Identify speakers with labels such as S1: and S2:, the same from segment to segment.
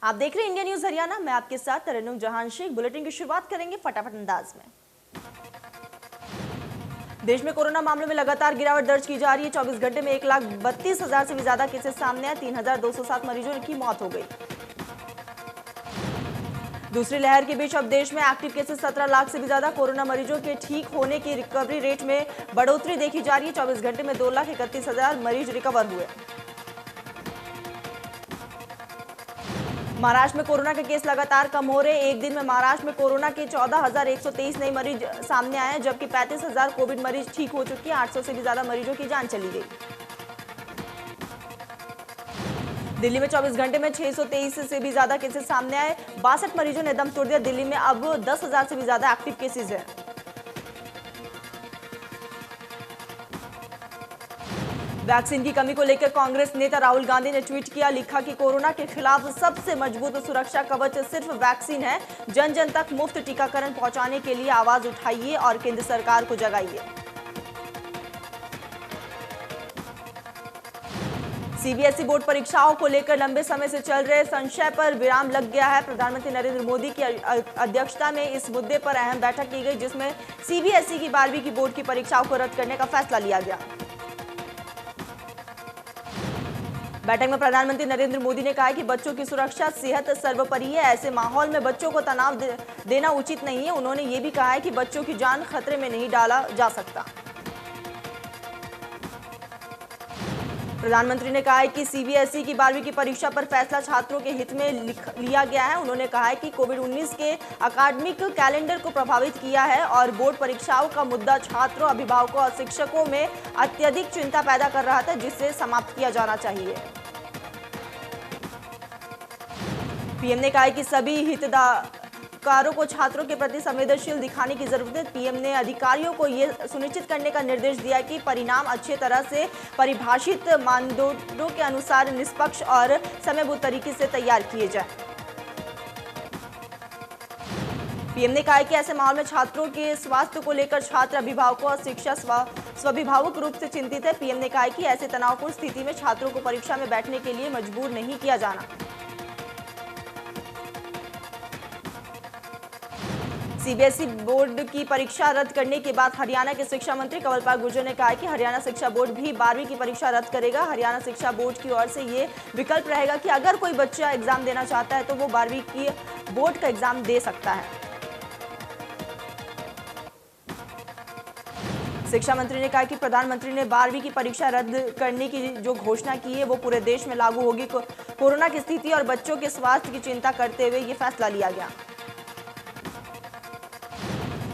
S1: आप देख रहे हैं इंडिया न्यूज हरियाणा। मैं आपके साथ तरन्नुम जहान शेख। बुलेटिन की शुरुआत करेंगे फटाफट अंदाज में। देश में कोरोना मामलों में लगातार गिरावट दर्ज की जा रही है। 24 घंटे में 1,32,000 से भी ज्यादा केसेस सामने आए। 3,207 मरीजों की मौत हो गई। दूसरी लहर के बीच अब देश में एक्टिव केसेस 17 लाख से भी ज्यादा। कोरोना मरीजों के ठीक होने की रिकवरी रेट में बढ़ोतरी देखी जा रही है। 24 घंटे में 2,31,000 मरीज रिकवर हुए। महाराष्ट्र में कोरोना के केस लगातार कम हो रहे। एक दिन में महाराष्ट्र में कोरोना के 14,123 नए मरीज सामने आए, जबकि 35,000 कोविड मरीज ठीक हो चुके हैं। 800 से भी ज्यादा मरीजों की जान चली गई। दिल्ली में 24 घंटे में 623 से भी ज्यादा केसेस सामने आए। 62 मरीजों ने दम तोड़ दिया। दिल्ली में अब 10,000 से भी ज्यादा एक्टिव केसेस हैं। वैक्सीन की कमी को लेकर कांग्रेस नेता राहुल गांधी ने ट्वीट किया। लिखा कि कोरोना के खिलाफ सबसे मजबूत सुरक्षा कवच सिर्फ वैक्सीन है। जन जन तक मुफ्त टीकाकरण पहुंचाने के लिए आवाज उठाइए और केंद्र सरकार को जगाइए। सीबीएसई बोर्ड परीक्षाओं को लेकर लंबे समय से चल रहे संशय पर विराम लग गया है। प्रधानमंत्री नरेंद्र मोदी की अध्यक्षता में इस मुद्दे पर अहम बैठक की गई, जिसमें सीबीएसई की 12वीं की बोर्ड की परीक्षाओं को रद्द करने का फैसला लिया गया। बैठक में प्रधानमंत्री नरेंद्र मोदी ने कहा कि बच्चों की सुरक्षा सेहत सर्वोपरि है। ऐसे माहौल में बच्चों को तनाव देना उचित नहीं है। उन्होंने ये भी कहा है कि बच्चों की जान खतरे में नहीं डाला जा सकता। प्रधानमंत्री ने कहा है कि सीबीएसई की 12वीं की परीक्षा पर फैसला छात्रों के हित में लिया गया है। उन्होंने कहा है कि कोविड-19 के अकादमिक कैलेंडर को प्रभावित किया है और बोर्ड परीक्षाओं का मुद्दा छात्रों, अभिभावकों और शिक्षकों में अत्यधिक चिंता पैदा कर रहा था, जिसे समाप्त किया जाना चाहिए। पीएम ने कहा है कि सभी हितधारकों को छात्रों के प्रति संवेदनशील दिखाने की जरूरत है। पीएम ने अधिकारियों को यह सुनिश्चित करने का निर्देश दिया कि परिणाम अच्छे तरह से परिभाषित मानदंडों के अनुसार निष्पक्ष और समयबद्ध तरीके से तैयार किए जाएं। पीएम ने कहा है कि ऐसे माहौल में छात्रों के स्वास्थ्य को लेकर छात्र, अभिभावकों और शिक्षा स्वाभिभाविक रूप से चिंतित है। पीएम ने कहा है कि ऐसे तनावपूर्ण स्थिति में छात्रों को परीक्षा में बैठने के लिए मजबूर नहीं किया जाना। सीबीएसई बोर्ड की परीक्षा रद्द करने के बाद हरियाणा के शिक्षा मंत्री कंवरपाल गुर्जर ने कहा कि हरियाणा शिक्षा बोर्ड भी 12वीं की परीक्षा रद्द करेगा। हरियाणा शिक्षा बोर्ड की ओर से ये विकल्प रहेगा कि अगर कोई बच्चा एग्जाम देना चाहता है तो वो 12वीं की बोर्ड का एग्जाम दे सकता है। शिक्षा मंत्री ने कहा कि प्रधानमंत्री ने 12वीं की परीक्षा रद्द करने की जो घोषणा की है वो पूरे देश में लागू होगी। कोरोना की स्थिति और बच्चों के स्वास्थ्य की चिंता करते हुए ये फैसला लिया गया।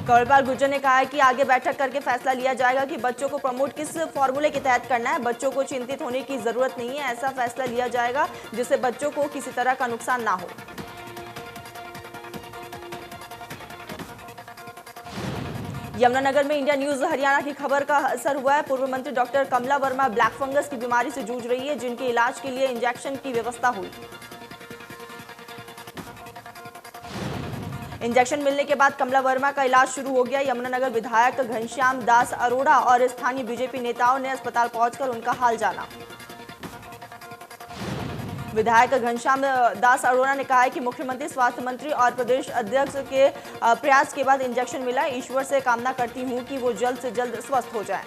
S1: कंवरपाल गुर्जर ने कहा है कि आगे बैठक करके फैसला लिया जाएगा कि बच्चों को प्रमोट किस फॉर्मूले के तहत करना है। बच्चों को चिंतित होने की जरूरत नहीं है। ऐसा फैसला लिया जाएगा जिससे बच्चों को किसी तरह का नुकसान ना हो। यमुनानगर में इंडिया न्यूज हरियाणा की खबर का असर हुआ है। पूर्व मंत्री डॉक्टर कमला वर्मा ब्लैक फंगस की बीमारी से जूझ रही है, जिनके इलाज के लिए इंजेक्शन की व्यवस्था हुई। इंजेक्शन मिलने के बाद कमला वर्मा का इलाज शुरू हो गया। यमुनानगर विधायक घनश्याम दास अरोड़ा और स्थानीय बीजेपी नेताओं ने अस्पताल पहुंचकर उनका हाल जाना। विधायक घनश्याम दास अरोड़ा ने कहा है कि मुख्यमंत्री, स्वास्थ्य मंत्री और प्रदेश अध्यक्ष के प्रयास के बाद इंजेक्शन मिला। ईश्वर से कामना करती हूं कि वो जल्द से जल्द स्वस्थ हो जाएं।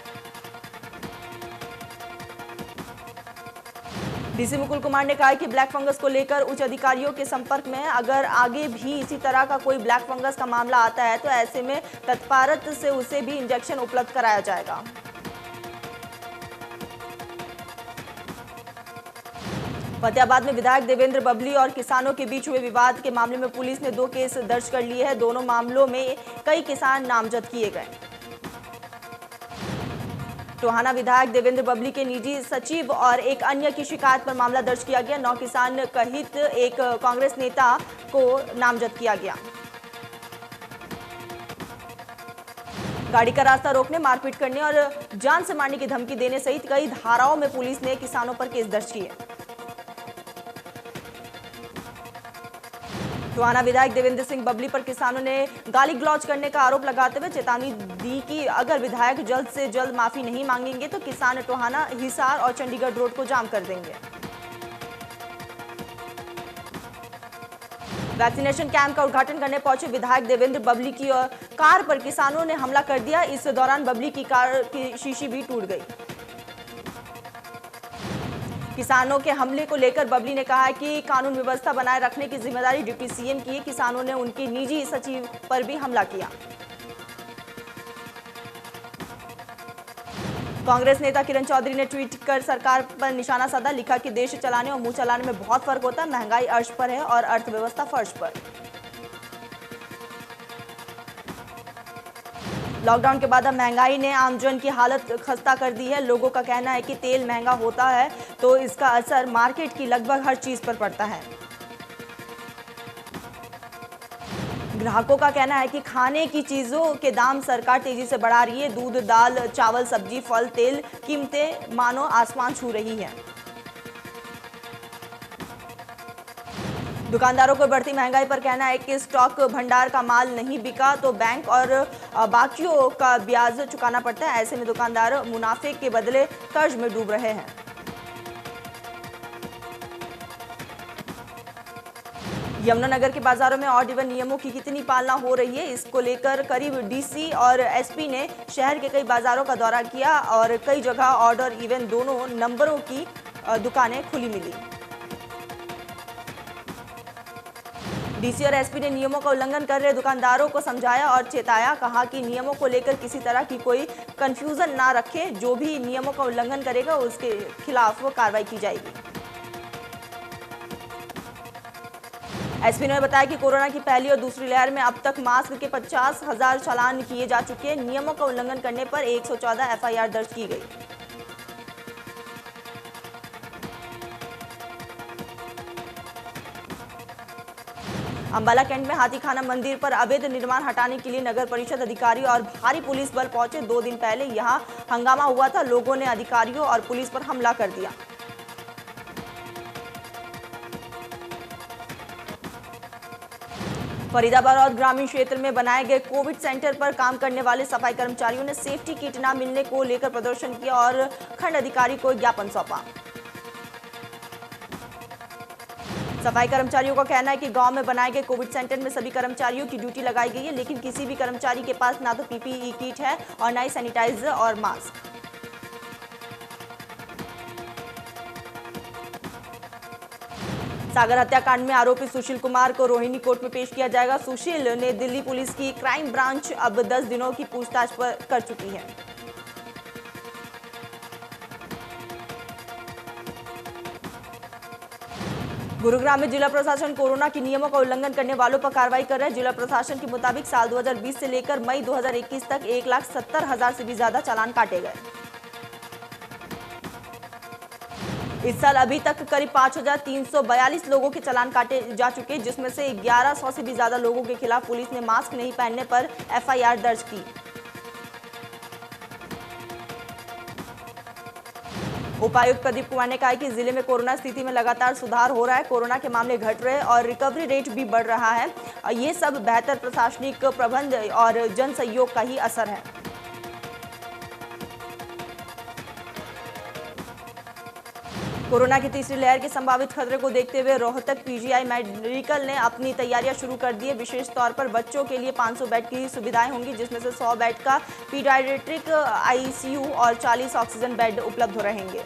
S1: डीसी मुकुल कुमार ने कहा कि ब्लैक फंगस को लेकर उच्च अधिकारियों के संपर्क में। अगर आगे भी इसी तरह का कोई ब्लैक फंगस का मामला आता है तो ऐसे में तत्परता से उसे भी इंजेक्शन उपलब्ध कराया जाएगा। फतेहाबाद में विधायक देवेंद्र बबली और किसानों के बीच हुए विवाद के मामले में पुलिस ने 2 केस दर्ज कर लिए हैं। दोनों मामलों में कई किसान नामजद किए गए। टोहाना विधायक देवेंद्र बबली के निजी सचिव और एक अन्य की शिकायत पर मामला दर्ज किया गया। 9 किसान कहित एक कांग्रेस नेता को नामजद किया गया। गाड़ी का रास्ता रोकने, मारपीट करने और जान से मारने की धमकी देने सहित कई धाराओं में पुलिस ने किसानों पर केस दर्ज किए। टोहाना विधायक देवेंद्र सिंह बबली पर किसानों ने गाली गलौज करने का आरोप लगाते हुए चेतावनी दी कि अगर विधायक जल्द से जल्द माफी नहीं मांगेंगे तो किसान टोहाना, हिसार और चंडीगढ़ रोड को जाम कर देंगे। वैक्सीनेशन कैंप का उद्घाटन करने पहुंचे विधायक देवेंद्र बबली की कार पर किसानों ने हमला कर दिया। इस दौरान बबली की कार की शीशी भी टूट गई। किसानों के हमले को लेकर बबली ने कहा कि कानून व्यवस्था बनाए रखने की जिम्मेदारी डिप्टी सीएम की है। किसानों ने उनकी निजी सचिव पर भी हमला किया। कांग्रेस नेता किरण चौधरी ने ट्वीट कर सरकार पर निशाना साधा। लिखा कि देश चलाने और मुंह चलाने में बहुत फर्क होता है। महंगाई अर्श पर है और अर्थव्यवस्था फर्श पर। लॉकडाउन के बाद अब महंगाई ने आमजन की हालत खस्ता कर दी है। लोगों का कहना है कि तेल महंगा होता है तो इसका असर मार्केट की लगभग हर चीज पर पड़ता है। ग्राहकों का कहना है कि खाने की चीजों के दाम सरकार तेजी से बढ़ा रही है। दूध, दाल, चावल, सब्जी, फल, तेल कीमतें मानो आसमान छू रही हैं। दुकानदारों को बढ़ती महंगाई पर कहना है कि स्टॉक भंडार का माल नहीं बिका तो बैंक और बाकियों का ब्याज चुकाना पड़ता है। ऐसे में दुकानदार मुनाफे के बदले कर्ज में डूब रहे हैं। यमुनानगर के बाजारों में ऑड इवन नियमों की कितनी पालना हो रही है, इसको लेकर करीब डीसी और एसपी ने शहर के कई बाजारों का दौरा किया और कई जगह ऑड और इवन दोनों नंबरों की दुकानें खुली मिली। डीसी और एसपी ने नियमों का उल्लंघन कर रहे दुकानदारों को समझाया और चेताया। कहा कि नियमों को लेकर किसी तरह की कोई कंफ्यूजन ना रखें। जो भी नियमों का उल्लंघन करेगा उसके खिलाफ कार्रवाई की जाएगी। एसपी ने बताया कि कोरोना की पहली और दूसरी लहर में अब तक मास्क के 50,000 चालान किए जा चुके हैं। नियमों का उल्लंघन करने पर 114 एफआईआर दर्ज की गई। अंबाला कैंट में हाथीखाना मंदिर पर अवैध निर्माण हटाने के लिए नगर परिषद अधिकारी और भारी पुलिस बल पहुंचे। 2 दिन पहले यहां हंगामा हुआ था। लोगों ने अधिकारियों और पुलिस पर हमला कर दिया। फरीदाबाद और ग्रामीण क्षेत्र में बनाए गए कोविड सेंटर पर काम करने वाले सफाई कर्मचारियों ने सेफ्टी किट न मिलने को लेकर प्रदर्शन किया और खंड अधिकारी को ज्ञापन सौंपा। सफाई कर्मचारियों का कहना है कि गांव में बनाए गए कोविड सेंटर में सभी कर्मचारियों की ड्यूटी लगाई गई है, लेकिन किसी भी कर्मचारी के पास ना तो पीपीई किट है और ना ही सैनिटाइजर और मास्क। सागर हत्याकांड में आरोपी सुशील कुमार को रोहिणी कोर्ट में पेश किया जाएगा। सुशील ने दिल्ली पुलिस की क्राइम ब्रांच अब 10 दिनों की पूछताछ कर चुकी है। गुरुग्राम में जिला प्रशासन कोरोना के नियमों का उल्लंघन करने वालों पर कार्रवाई कर रहा है। जिला प्रशासन के मुताबिक साल 2020 से लेकर मई 2021 तक 1,70,000 से भी ज्यादा चालान काटे गए। इस साल अभी तक करीब 5,342 लोगों के चालान काटे जा चुके, जिसमें से 1,100 से भी ज्यादा लोगों के खिलाफ पुलिस ने मास्क नहीं पहनने पर एफआईआर दर्ज की। उपायुक्त प्रदीप कुमार ने कहा कि जिले में कोरोना स्थिति में लगातार सुधार हो रहा है। कोरोना के मामले घट रहे हैं और रिकवरी रेट भी बढ़ रहा है। ये सब बेहतर प्रशासनिक प्रबंध और जन सहयोग का ही असर है। कोरोना की तीसरी लहर के संभावित खतरे को देखते हुए रोहतक पीजीआई मेडिकल ने अपनी तैयारियां शुरू कर दी है। विशेष तौर पर बच्चों के लिए 500 बेड की सुविधाएं होंगी, जिसमें से 100 बेड का पीडियाट्रिक आईसीयू और 40 ऑक्सीजन बेड उपलब्ध रहेंगे।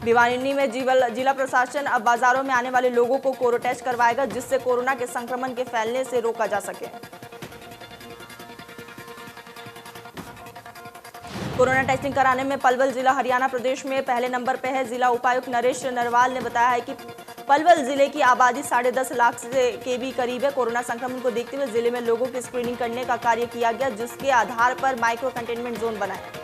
S1: भिवानी में जिला प्रशासन अब बाजारों में आने वाले लोगों को कोरो टेस्ट करवाएगा, जिससे कोरोना के संक्रमण के फैलने से रोका जा सके। कोरोना टेस्टिंग कराने में पलवल जिला हरियाणा प्रदेश में पहले नंबर पर है। जिला उपायुक्त नरेश नरवाल ने बताया है कि पलवल जिले की आबादी 10.5 लाख के भी करीब है। कोरोना संक्रमण को देखते हुए जिले में लोगों की स्क्रीनिंग करने का कार्य किया गया, जिसके आधार पर माइक्रो कंटेनमेंट जोन बनाए।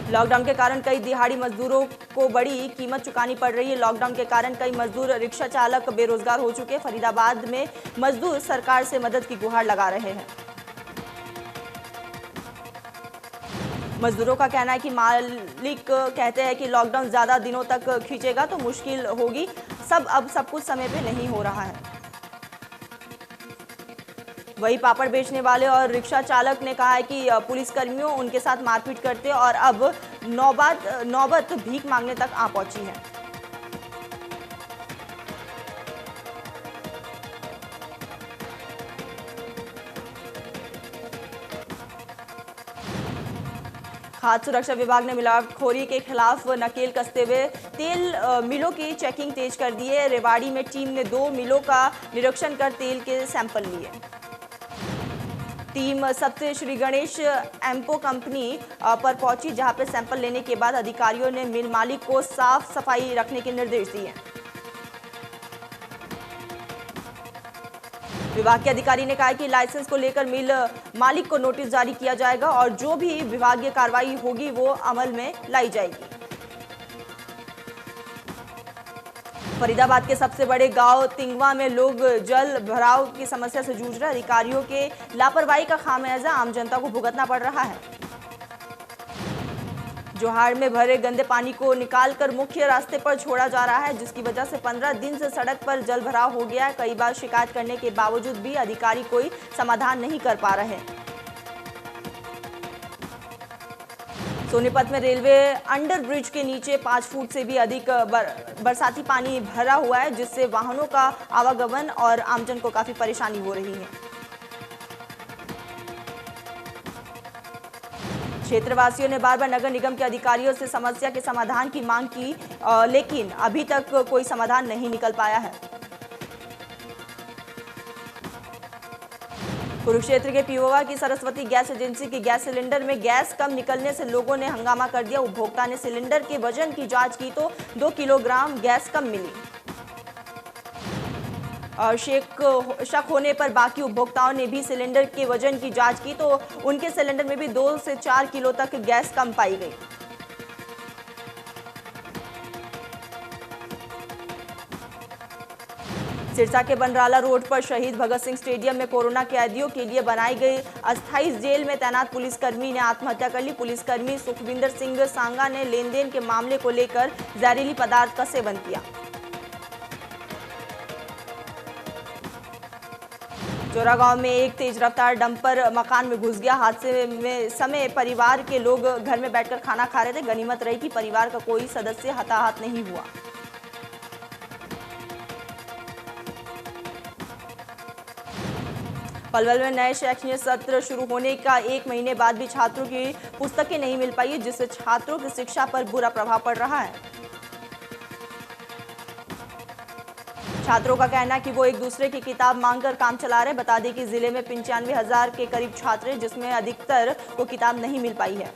S1: लॉकडाउन के कारण कई दिहाड़ी मजदूरों को बड़ी कीमत चुकानी पड़ रही है। लॉकडाउन के कारण कई मजदूर रिक्शा चालक बेरोजगार हो चुके हैं। फरीदाबाद में मजदूर सरकार से मदद की गुहार लगा रहे हैं। मजदूरों का कहना है कि मालिक कहते हैं कि लॉकडाउन ज्यादा दिनों तक खींचेगा तो मुश्किल होगी। अब सब कुछ समय पे नहीं हो रहा है। वही पापड़ बेचने वाले और रिक्शा चालक ने कहा है कि पुलिसकर्मियों उनके साथ मारपीट करते और अब नौबत भीख मांगने तक आ पहुंची है। खाद्य सुरक्षा विभाग ने मिलावटखोरी के खिलाफ नकेल कसते हुए तेल मिलों की चेकिंग तेज कर दी है। रेवाड़ी में टीम ने 2 मिलों का निरीक्षण कर तेल के सैंपल लिए। टीम सबसे श्री गणेश एम्पो कंपनी पर पहुंची, जहां पर सैंपल लेने के बाद अधिकारियों ने मिल मालिक को साफ सफाई रखने के निर्देश दिए। विभाग के अधिकारी ने कहा कि लाइसेंस को लेकर मिल मालिक को नोटिस जारी किया जाएगा और जो भी विभागीय कार्रवाई होगी वो अमल में लाई जाएगी। फरीदाबाद के सबसे बड़े गांव तिंगवा में लोग जल भराव की समस्या से जूझ रहे। अधिकारियों के लापरवाही का खामियाजा आम जनता को भुगतना पड़ रहा है। जोहाड़ में भरे गंदे पानी को निकालकर मुख्य रास्ते पर छोड़ा जा रहा है, जिसकी वजह से 15 दिन से सड़क पर जल भराव हो गया है। कई बार शिकायत करने के बावजूद भी अधिकारी कोई समाधान नहीं कर पा रहे। सोनीपत में रेलवे अंडर ब्रिज के नीचे 5 फुट से भी अधिक बरसाती पानी भरा हुआ है, जिससे वाहनों का आवागमन और आमजन को काफी परेशानी हो रही है। क्षेत्रवासियों ने बार बार नगर निगम के अधिकारियों से समस्या के समाधान की मांग की, लेकिन अभी तक कोई समाधान नहीं निकल पाया है। कुरुक्षेत्र के पिहोवा की सरस्वती गैस एजेंसी के गैस सिलेंडर में गैस कम निकलने से लोगों ने हंगामा कर दिया। उपभोक्ता ने सिलेंडर के वजन की जांच की तो 2 किलोग्राम गैस कम मिली। शक होने पर बाकी उपभोक्ताओं ने भी सिलेंडर के वजन की जांच की तो उनके सिलेंडर में भी 2 से 4 किलो तक गैस कम पाई गई। सिरसा के बनराला रोड पर शहीद भगत सिंह स्टेडियम में कोरोना कैदियों के लिए बनाई गई अस्थायी जेल में तैनात पुलिसकर्मी ने आत्महत्या कर ली। पुलिसकर्मी सुखविंदर सिंह सांगा ने लेन देन के मामले को लेकर जहरीली पदार्थ का सेवन किया। चोरागांव में एक तेज रफ्तार डंपर मकान में घुस गया। हादसे में समय परिवार के लोग घर में बैठकर खाना खा रहे थे। गनीमत रही कि परिवार का कोई सदस्य हताहत नहीं हुआ। पलवल में नए शैक्षणिक सत्र शुरू होने का 1 महीने बाद भी छात्रों की पुस्तकें नहीं मिल पाई, जिससे छात्रों की शिक्षा पर बुरा प्रभाव पड़ रहा है। छात्रों का कहना है कि वो एक दूसरे की किताब मांगकर काम चला रहे। बता दें कि जिले में 95,000 के करीब छात्र हैं, जिसमें अधिकतर को किताब नहीं मिल पाई है।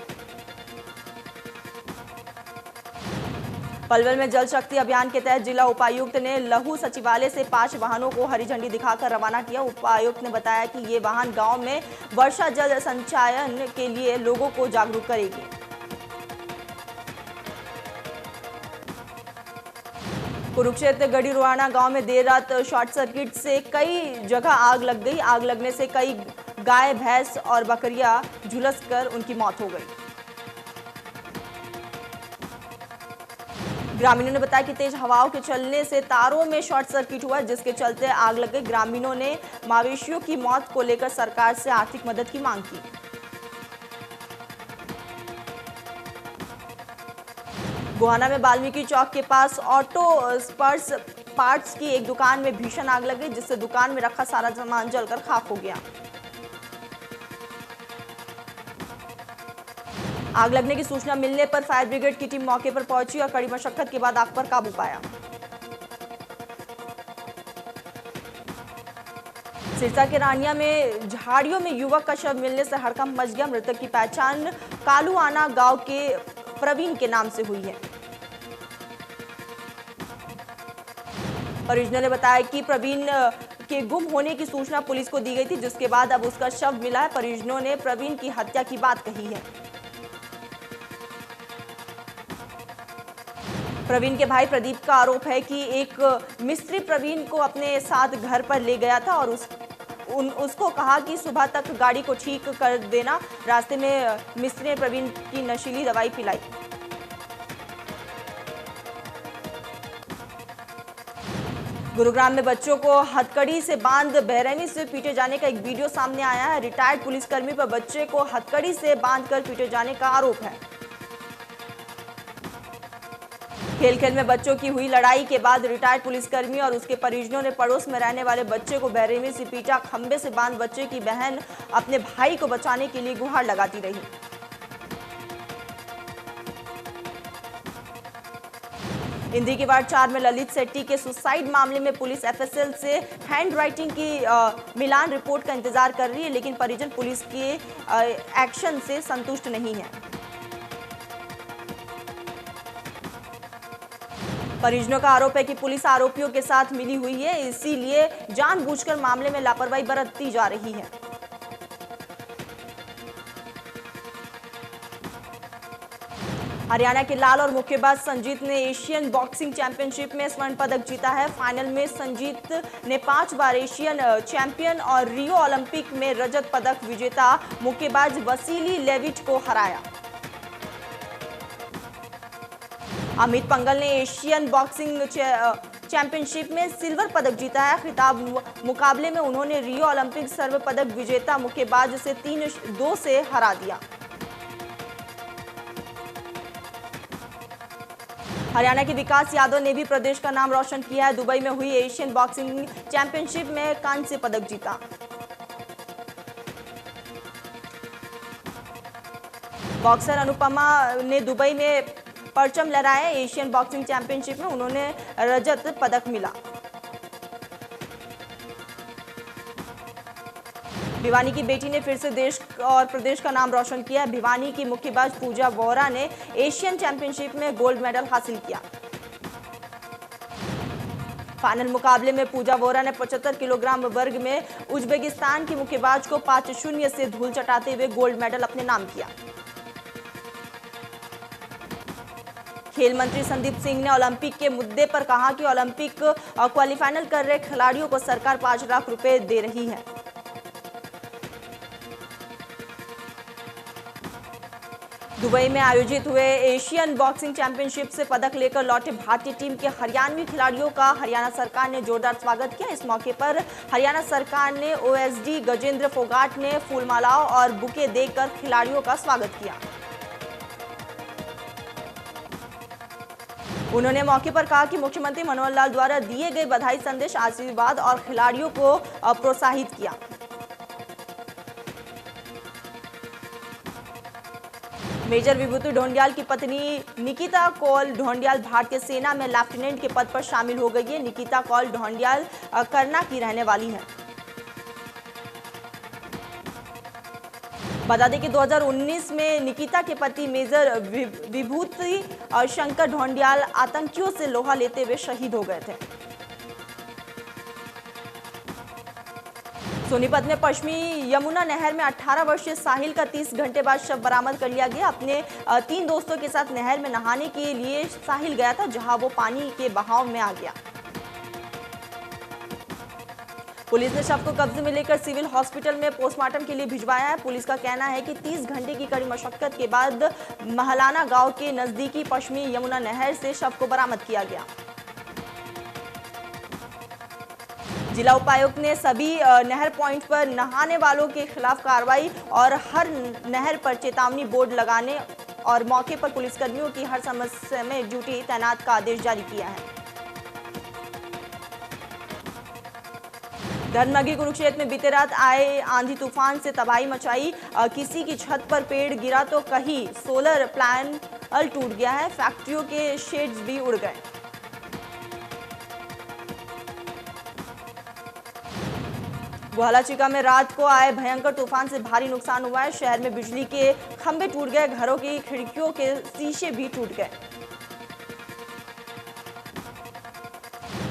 S1: पलवल में जल शक्ति अभियान के तहत जिला उपायुक्त ने लहू सचिवालय से 5 वाहनों को हरी झंडी दिखाकर रवाना किया। उपायुक्त ने बताया कि ये वाहन गांव में वर्षा जल संचयन के लिए लोगों को जागरूक करेगी। कुरुक्षेत्र गढ़ीरुआना गांव में देर रात शॉर्ट सर्किट से कई जगह आग लग गई। आग लगने से कई गाय, भैंस और बकरियां झुलसकर उनकी मौत हो गई। ग्रामीणों ने बताया कि तेज हवाओं के चलने से तारों में शॉर्ट सर्किट हुआ, जिसके चलते आग लग गई। ग्रामीणों ने मवेशियों की मौत को लेकर सरकार से आर्थिक मदद की मांग की। गोहाना में वाल्मीकि चौक के पास ऑटो स्पर्स पार्ट्स की एक दुकान में भीषण आग लग गई, जिससे दुकान में रखा सारा सामान जलकर खाक हो गया। आग लगने की सूचना मिलने पर फायर ब्रिगेड की टीम मौके पर पहुंची और कड़ी मशक्कत के बाद आग पर काबू पाया। सिरसा के रानिया में झाड़ियों में युवक का शव मिलने से हड़कंप मच गया। मृतक की पहचान कालूआना गांव के प्रवीण के नाम से हुई है। परिजनों ने बताया कि प्रवीण के गुम होने की सूचना पुलिस को दी गई थी, जिसके बाद अब उसका शव मिला है। परिजनों ने प्रवीण की हत्या की बात कही है। प्रवीण के भाई प्रदीप का आरोप है कि एक मिस्त्री प्रवीण को अपने साथ घर पर ले गया था और उसको कहा कि सुबह तक गाड़ी को ठीक कर देना। रास्ते में मिस्त्री ने प्रवीण की नशीली दवाई पिलाई। गुरुग्राम में बच्चों को हथकड़ी से बांध बेरहमी से पीटे जाने का एक वीडियो सामने आया है। रिटायर्ड पुलिसकर्मी पर बच्चे को हथकड़ी से बांधकर पीटे जाने का आरोप है। खेल खेल में बच्चों की हुई लड़ाई के बाद रिटायर्ड पुलिसकर्मी और उसके परिजनों ने पड़ोस में रहने वाले बच्चे को बेरहमी से पीटा। खंबे से बांध बच्चे की बहन अपने भाई को बचाने के लिए गुहार लगाती रही। इंदी के वार्ड 4 में ललित सेट्टी के सुसाइड मामले में पुलिस एफएसएल से हैंड राइटिंग की मिलान रिपोर्ट का इंतजार कर रही है, लेकिन परिजन पुलिस के एक्शन से संतुष्ट नहीं है। परिजनों का आरोप है कि पुलिस आरोपियों के साथ मिली हुई है, इसीलिए जानबूझकर मामले में लापरवाही बरती जा रही है। हरियाणा के लाल और मुक्केबाज संजीत ने एशियन बॉक्सिंग चैंपियनशिप में स्वर्ण पदक जीता है। फाइनल में संजीत ने 5 बार एशियन चैंपियन और रियो ओलंपिक में रजत पदक विजेता मुक्केबाज वसीली लेविट को हराया। अमित पंघल ने एशियन बॉक्सिंग चैंपियनशिप में सिल्वर पदक जीता है। खिताब मुकाबले में उन्होंने रियो ओलंपिक स्वर्ण पदक विजेता मुक्केबाज से 3-2 से हरा दिया। हरियाणा के विकास यादव ने भी प्रदेश का नाम रोशन किया है। दुबई में हुई एशियन बॉक्सिंग चैंपियनशिप में कांस्य पदक जीता। बॉक्सर अनुपमा ने दुबई में परचम लहराया। एशियन बॉक्सिंग चैंपियनशिप में उन्होंने रजत पदक मिला। भिवानी की बेटी ने फिर से देश और प्रदेश का नाम रोशन किया। भिवानी की मुक्केबाज पूजा वोरा ने एशियन चैंपियनशिप में गोल्ड मेडल हासिल किया। फाइनल मुकाबले में पूजा वोरा ने 75 किलोग्राम वर्ग में उज्बेकिस्तान की मुक्केबाज को 5-0 से धूल चटाते हुए गोल्ड मेडल अपने नाम किया। खेल मंत्री संदीप सिंह ने ओलंपिक के मुद्दे पर कहा कि ओलंपिक क्वालिफाइनल कर रहे खिलाड़ियों को सरकार 5 लाख रुपए दे रही है। दुबई में आयोजित हुए एशियन बॉक्सिंग चैंपियनशिप से पदक लेकर लौटे भारतीय टीम के हरियाणवी खिलाड़ियों का हरियाणा सरकार ने जोरदार स्वागत किया। इस मौके पर हरियाणा सरकार ने ओएसडी गजेंद्र फोगाट ने फूलमालाओं और बुके देकर खिलाड़ियों का स्वागत किया। उन्होंने मौके पर कहा कि मुख्यमंत्री मनोहर लाल द्वारा दिए गए बधाई संदेश, आशीर्वाद और खिलाड़ियों को प्रोत्साहित किया। मेजर विभूति ढोंडियाल की पत्नी निकिता कौल ढोंडियाल भारतीय सेना में लेफ्टिनेंट के पद पर शामिल हो गई है। निकिता कौल ढोंडियाल करना की रहने वाली है। बता दें कि 2019 में निकिता के पति मेजर विभूति शंकर ढोंडियाल आतंकियों से लोहा लेते हुए शहीद हो गए थे। सोनीपत में पश्चिमी यमुना नहर में 18 वर्षीय साहिल का 30 घंटे बाद शव बरामद कर लिया गया। अपने 3 दोस्तों के साथ नहर में नहाने के लिए साहिल गया था, जहां वो पानी के बहाव में आ गया। पुलिस ने शव को कब्जे में लेकर सिविल हॉस्पिटल में पोस्टमार्टम के लिए भिजवाया है। पुलिस का कहना है कि 30 घंटे की कड़ी मशक्कत के बाद महलाना गांव के नजदीकी पश्चिमी यमुना नहर से शव को बरामद किया गया। जिला उपायुक्त ने सभी नहर पॉइंट पर नहाने वालों के खिलाफ कार्रवाई और हर नहर पर चेतावनी बोर्ड लगाने और मौके पर पुलिसकर्मियों की हर समस्या में ड्यूटी तैनात का आदेश जारी किया है। धर्मनगरी कुरुक्षेत्र में बीते रात आए आंधी तूफान से तबाही मचाई। किसी की छत पर पेड़ गिरा तो कहीं सोलर पैनल टूट गया है। फैक्ट्रियों के शेड्स भी उड़ गए। गुहालाचिका में रात को आए भयंकर तूफान से भारी नुकसान हुआ है। शहर में बिजली के खंभे टूट गए, घरों की खिड़कियों के शीशे भी टूट गए।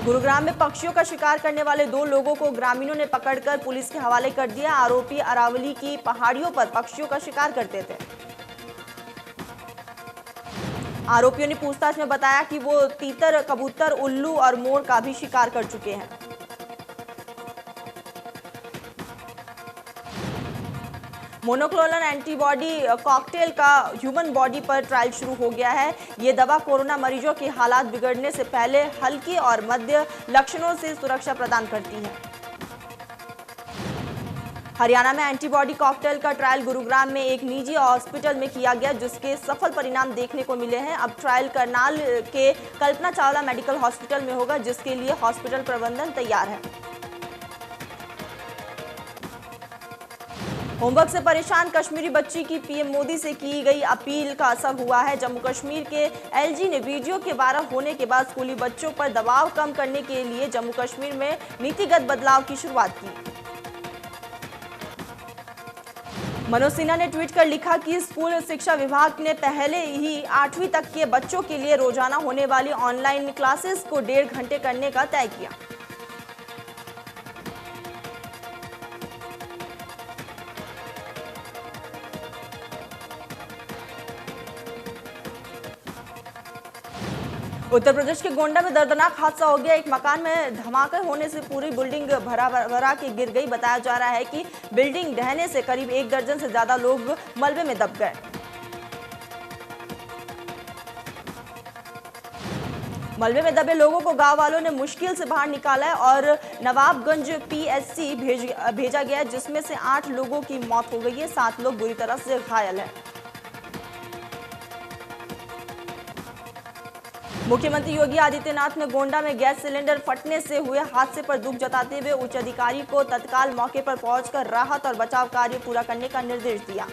S1: गुरुग्राम में पक्षियों का शिकार करने वाले 2 लोगों को ग्रामीणों ने पकड़कर पुलिस के हवाले कर दिया। आरोपी अरावली की पहाड़ियों पर पक्षियों का शिकार करते थे। आरोपियों ने पूछताछ में बताया कि वो तीतर, कबूतर, उल्लू और मोर का भी शिकार कर चुके हैं। मोनोक्लोनल एंटीबॉडी कॉकटेल का ह्यूमन बॉडी पर ट्रायल शुरू हो गया है। ये दवा कोरोना मरीजों के हालात बिगड़ने से पहले हल्के और मध्य लक्षणों से सुरक्षा प्रदान करती है। हरियाणा में एंटीबॉडी कॉकटेल का ट्रायल गुरुग्राम में एक निजी हॉस्पिटल में किया गया, जिसके सफल परिणाम देखने को मिले हैं। अब ट्रायल करनाल के कल्पना चावला मेडिकल हॉस्पिटल में होगा, जिसके लिए हॉस्पिटल प्रबंधन तैयार है। होमवर्क से परेशान कश्मीरी बच्ची की पीएम मोदी से की गई अपील का असर हुआ है। जम्मू कश्मीर के एलजी ने वीडियो के वायरल होने के बाद स्कूली बच्चों पर दबाव कम करने के लिए जम्मू कश्मीर में नीतिगत बदलाव की शुरुआत की। मनोज सिन्हा ने ट्वीट कर लिखा कि स्कूल शिक्षा विभाग ने पहले ही 8वीं तक के बच्चों के लिए रोजाना होने वाली ऑनलाइन क्लासेस को 1.5 घंटे करने का तय किया। उत्तर प्रदेश के गोंडा में दर्दनाक हादसा हो गया। एक मकान में धमाके होने से पूरी बिल्डिंग भरा के गिर गई। बताया जा रहा है कि बिल्डिंग ढहने से करीब 1 दर्जन से ज्यादा लोग मलबे में दब गए। मलबे में दबे लोगों को गांव वालों ने मुश्किल से बाहर निकाला और नवाबगंज पीएचसी भेजा गया, जिसमें से 8 लोगों की मौत हो गई है। 7 लोग बुरी तरह से घायल हैं। मुख्यमंत्री योगी आदित्यनाथ ने गोंडा में गैस सिलेंडर फटने से हुए हादसे पर दुख जताते हुए उच्च अधिकारी को तत्काल मौके पर पहुंचकर राहत और बचाव कार्य पूरा करने का निर्देश दिया।